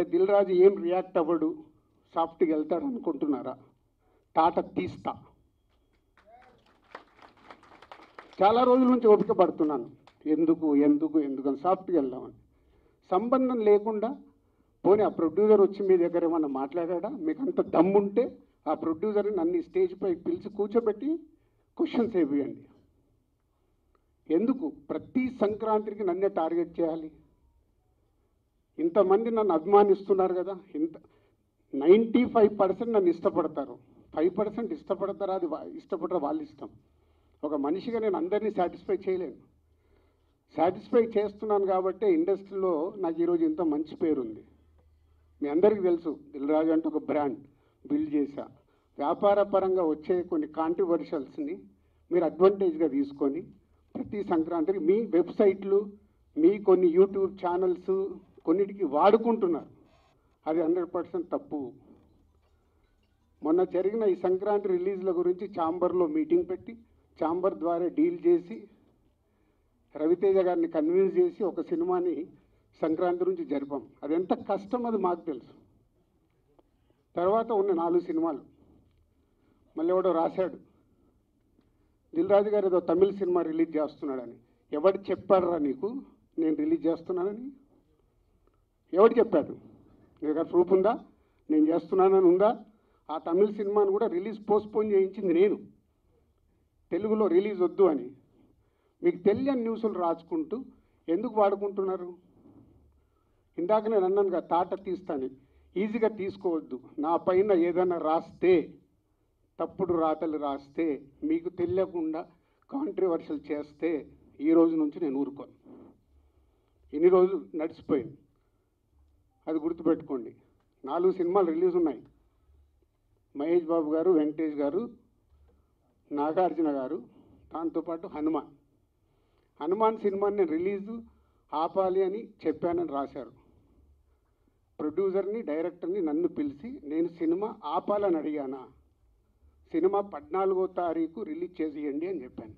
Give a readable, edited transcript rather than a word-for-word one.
అంటే దిల్ రాజు ఏం రియాక్ట్ అవ్వడు, సాఫ్ట్గా వెళ్తాడు అనుకుంటున్నారా? తాట తీస్తా. చాలా రోజుల నుంచి ఓపిక పడుతున్నాను, ఎందుకు ఎందుకు ఎందుకు అని సాఫ్ట్గా వెళ్దామని. సంబంధం లేకుండా పోనీ ఆ ప్రొడ్యూసర్ వచ్చి మీ దగ్గర ఏమన్నా మాట్లాడా? మీకు అంత దమ్ముంటే ఆ ప్రొడ్యూసర్ని నన్ను స్టేజ్ పై పిలిచి కూర్చోబెట్టి క్వశ్చన్స్ వేయండి. ఎందుకు ప్రతి సంక్రాంతికి నన్నే టార్గెట్ చేయాలి? ఇంతమంది నన్ను అభిమానిస్తున్నారు కదా, ఇంత 95% నన్ను ఇష్టపడతారు, 5% ఇష్టపడతారా? అది ఇష్టపడరా వాళ్ళ ఇష్టం. ఒక మనిషిగా నేను అందరినీ సాటిస్ఫై చేయలేను. సాటిస్ఫై చేస్తున్నాను కాబట్టి ఇండస్ట్రీలో నాకు ఈరోజు ఇంత మంచి పేరు ఉంది. మీ అందరికీ తెలుసు, దిల్ రాజు అంటే ఒక బ్రాండ్ బిల్డ్ చేశా. వ్యాపార పరంగా వచ్చే కొన్ని కాంట్రవర్షియల్స్ని మీరు అడ్వాంటేజ్గా తీసుకొని ప్రతి సంక్రాంతికి మీ వెబ్సైట్లు, మీ కొన్ని యూట్యూబ్ ఛానల్స్ కొన్నిటికి వాడుకుంటున్నారు. అది 100% తప్పు. మొన్న జరిగిన ఈ సంక్రాంతి రిలీజ్ల గురించి ఛాంబర్లో మీటింగ్ పెట్టి ఛాంబర్ ద్వారా డీల్ చేసి రవితేజ గారిని కన్విన్స్ చేసి ఒక సినిమాని సంక్రాంతి నుంచి జరిపాం. అది ఎంత కష్టం అది మాకు తెలుసు. తర్వాత ఉన్న 4 సినిమాలు మళ్ళీ ఎవడో రాశాడు, దిల్ రాజు గారు ఏదో తమిళ సినిమా రిలీజ్ చేస్తున్నాడని. ఎవడు చెప్పాడురా నీకు నేను రిలీజ్ చేస్తున్నానని? ఎవడు చెప్పాడు? నీ దగ్గర ప్రూఫ్ ఉందా నేను చేస్తున్నానని? ఉందా? ఆ తమిళ సినిమాను కూడా రిలీజ్ పోస్ట్పోన్ చేయించింది నేను, తెలుగులో రిలీజ్ వద్దు అని. మీకు తెలియని న్యూస్లు రాసుకుంటూ ఎందుకు వాడుకుంటున్నారు? ఇందాక నేను అన్నాను కదా, తాట తీస్తాను. ఈజీగా తీసుకోవద్దు. నా పైన ఏదైనా రాస్తే, తప్పుడు రాతలు రాస్తే, మీకు తెలియకుండా కాంట్రవర్షియల్ చేస్తే ఈ రోజు నుంచి నేను ఊరుకోను. ఇన్ని రోజులు నడిచిపోయింది, అది గుర్తుపెట్టుకోండి. 4 సినిమాలు రిలీజ్ ఉన్నాయి. మహేష్ బాబు గారు, వెంకటేష్ గారు, నాగార్జున గారు, దాంతోపాటు హనుమాన్ సినిమాని నేను రిలీజు ఆపాలి అని చెప్పానని రాశారు. ప్రొడ్యూసర్ని, డైరెక్టర్ని నన్ను పిలిచి నేను సినిమా ఆపాలని అడిగానా? సినిమా 14వ తారీఖు రిలీజ్ చేసేయండి అని చెప్పాను.